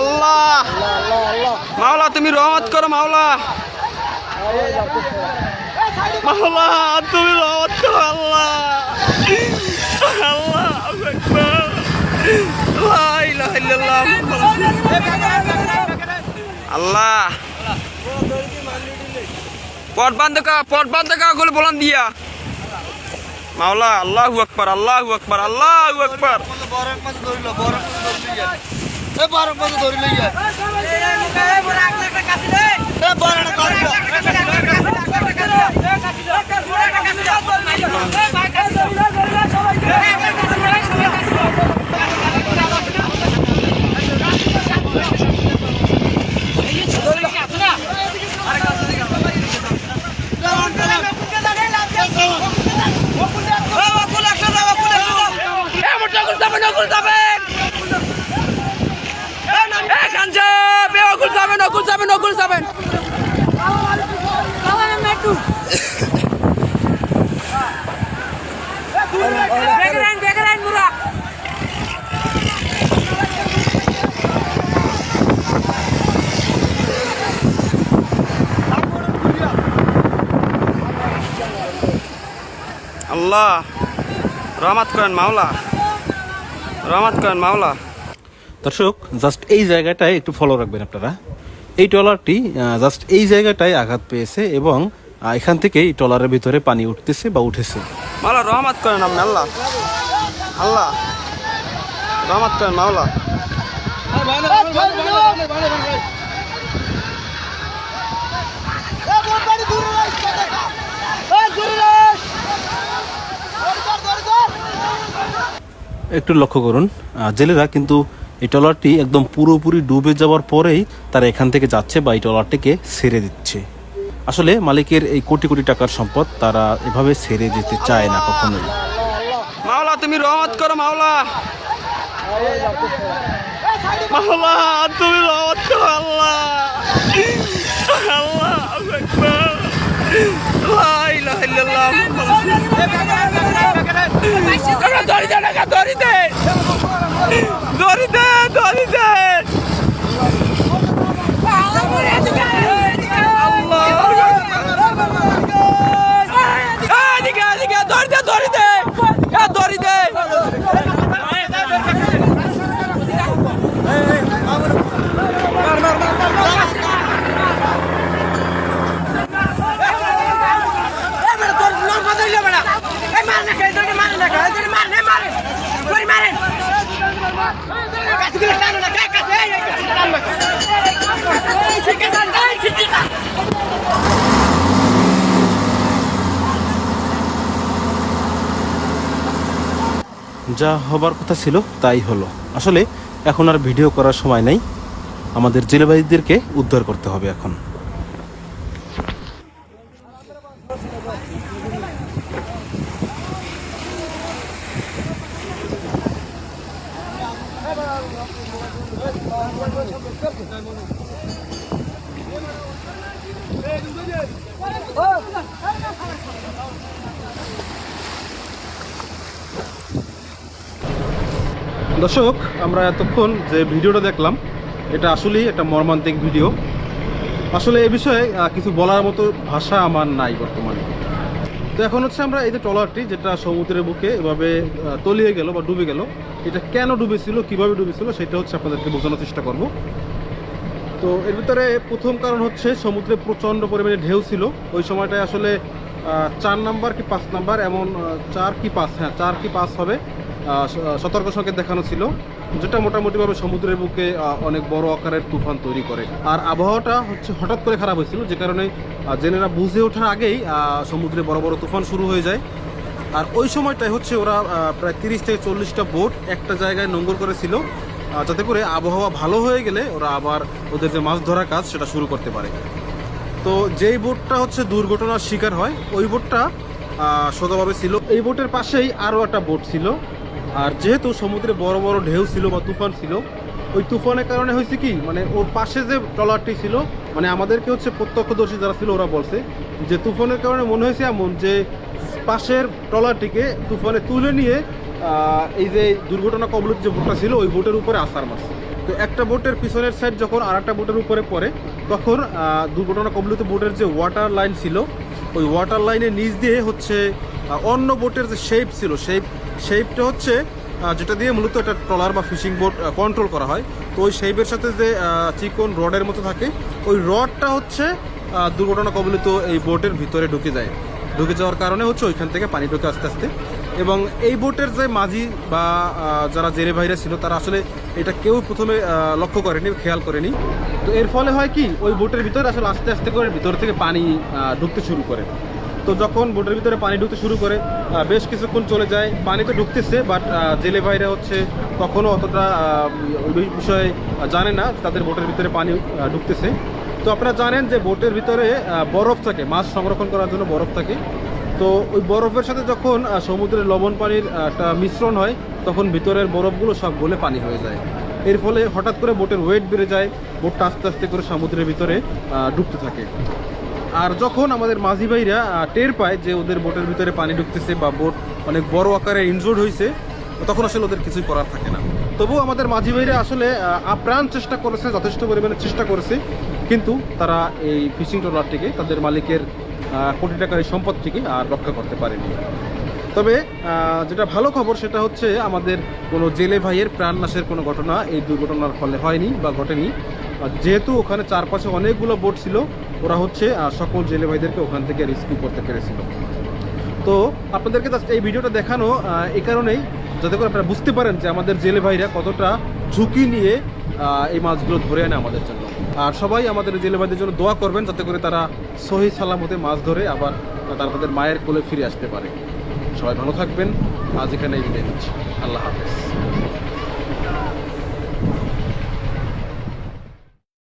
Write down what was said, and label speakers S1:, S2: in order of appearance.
S1: আল্লাহ মাওলা তুমি রহমত করো মাওলা মাওলা তুমি রহমত করো আল্লাহ আল্লাহ আকবার লা ইলাহা ইল্লাল্লাহ আল্লাহ পট বন্ধ কা গুলো বলান দিয়া মাওলা আল্লাহু আকবার আল্লাহু আকবার আল্লাহু আকবার নকুল যাবেন আল্লাহ রহমত করেন মাওলা রহমত করেন মাওলা।
S2: দর্শক জাস্ট এই জায়গাটায় একটু ফলো রাখবেন আপনারা। এই ট্রলারটি জাস্ট এই জায়গাটায় আঘাত পেয়েছে এবং এখান থেকে এই ট্রলারের ভিতরে পানি উঠতেছে বা উঠেছে।
S1: মাওলা রহমত করেন আপনি আল্লাহ আল্লাহ রহমত করেন মাওলা।
S2: একটু লক্ষ্য করুন, জেলেরা কিন্তু এই ট্রলারটি একদম পুরোপুরি ডুবে যাওয়ার পরেই তারা এখান থেকে যাচ্ছে বা এই ট্রলারটিকে ছেড়ে দিচ্ছে। আসলে মালিকের এই কোটি কোটি টাকার সম্পদ তারা এভাবে ছেড়ে যেতে চায় না কখনোই।
S1: মাওলা তুমি রহমত করো মাওলা মাওলা তুমি রহমত করো আল্লাহ আল্লাহ আকবার লা ইলাহা ইল্লাল্লাহ। দড়ি দে
S2: যা হবার কথা ছিল তাই হলো। আসলে এখন আর ভিডিও করার সময় নেই, আমাদের জেলেবাইদেরকে উদ্ধার করতে হবে এখন। দর্শক আমরা এতক্ষণ যে ভিডিওটা দেখলাম এটা আসলেই একটা মর্মান্তিক ভিডিও। আসলে এই বিষয়ে কিছু বলার মতো ভাষা আমার নাই বর্তমানে। তো এখন হচ্ছে আমরা এই যে ট্রলারটি যেটা সমুদ্রের বুকে এভাবে তলিয়ে গেল বা ডুবে গেল, এটা কেন ডুবেছিল, কিভাবে ডুবেছিল সেটা হচ্ছে আপনাদেরকে বোঝানোর চেষ্টা করব। তো এর ভিতরে প্রথম কারণ হচ্ছে সমুদ্রে প্রচণ্ড পরিমাণে ঢেউ ছিল। ওই সময়টায় আসলে 4 নাম্বার কি 5 নাম্বার এমন 4 কি 5 হ্যাঁ 4 কি 5 হবে সতর্ক সংকেত দেখানো ছিল, যেটা মোটামুটিভাবে সমুদ্রের বুকে অনেক বড় আকারের তুফান তৈরি করে। আর আবহাওয়াটা হচ্ছে হঠাৎ করে খারাপ হয়েছিল, যে কারণে জেলেরা বুঝে ওঠার আগেই সমুদ্রে বড় বড় তুফান শুরু হয়ে যায়। আর ওই সময়টায় হচ্ছে ওরা প্রায় 30 থেকে 40টা বোট একটা জায়গায় নোঙর করেছিল, যাতে করে আবহাওয়া ভালো হয়ে গেলে ওরা আবার ওদের যে মাছ ধরার কাজ সেটা শুরু করতে পারে। তো যেই বোটটা হচ্ছে দুর্ঘটনার শিকার হয় ওই বোটটা সোজাভাবে ছিল। এই বোটের পাশেই আরও একটা বোট ছিল। আর যেহেতু সমুদ্রে বড় বড় ঢেউ ছিল বা তুফান ছিল, ওই তুফানের কারণে হয়েছে কি মানে ওর পাশে যে ট্রলারটি ছিল, মানে আমাদেরকে হচ্ছে প্রত্যক্ষদর্শী যারা ছিল ওরা বলছে যে তুফানের কারণে মনে হয়েছে এমন যে পাশের ট্রলারটিকে তুফানে তুলে নিয়ে এই যে দুর্ঘটনা কবলিত যে বোটটা ছিল ওই বোটের উপরে আছাড় মারছে। তো তো একটা বোটের পিছনের সাইড যখন আর একটা বোটের উপরে পড়ে তখন দুর্ঘটনা কবলিত বোটের যে ওয়াটার লাইন ছিল ওই ওয়াটার লাইনের নিচ দিয়ে হচ্ছে অন্য বোটের যে শেপ ছিল শেপটা হচ্ছে যেটা দিয়ে মূলত একটা ট্রলার বা ফিশিং বোট কন্ট্রোল করা হয়। তো ওই শেপের সাথে যে চিকন রডের মতো থাকে ওই রডটা হচ্ছে দুর্ঘটনা কবলিত এই বোটের ভিতরে ঢুকে যাওয়ার কারণে হচ্ছে ওইখান থেকে পানি ঢুকে আস্তে আস্তে। এবং এই বোটের যে মাঝি বা যারা জেলে ভাইরা ছিল তারা আসলে এটা কেউ প্রথমে লক্ষ্য করেনি, খেয়াল করেনি। তো এর ফলে হয় কি ওই বোটের ভিতরে আসলে আস্তে আস্তে করে ভিতর থেকে পানি ঢুকতে শুরু করে। তো যখন বোটের ভিতরে পানি ঢুকতে শুরু করে বেশ কিছুক্ষণ চলে যায়, পানি তো ঢুকতেছে বাট জেলে ভাইরা হচ্ছে তখনও অতটা ওই বিষয়ে জানে না তাদের বোটের ভিতরে পানি ঢুকতেছে। তো আপনারা জানেন যে বোটের ভিতরে বরফ থাকে, মাছ সংরক্ষণ করার জন্য বরফ থাকে। তো ওই বরফের সাথে যখন সমুদ্রের লবণ পানির একটা মিশ্রণ হয় তখন ভিতরের বরফগুলো সব গলে পানি হয়ে যায়। এর ফলে হঠাৎ করে বোটের ওয়েট বেড়ে যায়, বোটটা আস্তে আস্তে করে সমুদ্রের ভিতরে ডুবতে থাকে। আর যখন আমাদের মাঝি ভাইরা টের পায় যে ওদের বোটের ভিতরে পানি ঢুকতেছে বা বোট অনেক বড় আকারে ইনজোর্ড হয়েছে তখন আসলে ওদের কিছুই করার থাকে না। তবুও আমাদের মাঝি ভাইরা আসলে আপ্রাণ চেষ্টা করেছে, যথেষ্ট পরিমাণে চেষ্টা করেছে, কিন্তু তারা এই ফিশিং ট্রলারটিকে তাদের মালিকের কোটি টাকার এই সম্পদটিকে আর রক্ষা করতে পারেনি। তবে যেটা ভালো খবর সেটা হচ্ছে আমাদের কোনো জেলে ভাইয়ের প্রাণনাশের কোনো ঘটনা এই দুর্ঘটনার ফলে হয়নি বা ঘটেনি। যেহেতু ওখানে চারপাশে অনেকগুলো বোট ছিল, ওরা হচ্ছে সকল জেলে ভাইদেরকে ওখান থেকে রেস্কিউ করতে পেরেছিল। তো আপনাদেরকে এই ভিডিওটা দেখানো এই কারণেই যাতে করে আপনারা বুঝতে পারেন যে আমাদের জেলে ভাইরা কতটা ঝুঁকি নিয়ে এই মাছগুলো ধরে আনে আমাদের জন্য। আর সবাই আমাদের জেলে ভাইদের জন্য দোয়া করবেন যাতে করে তারা সহি সালামতে মাছ ধরে আবার তারা তাদের মায়ের কোলে ফিরে আসতে পারে। সবাই ভালো থাকবেন। আজ এখানে বিদায় নিচ্ছি। আল্লাহ হাফেজ।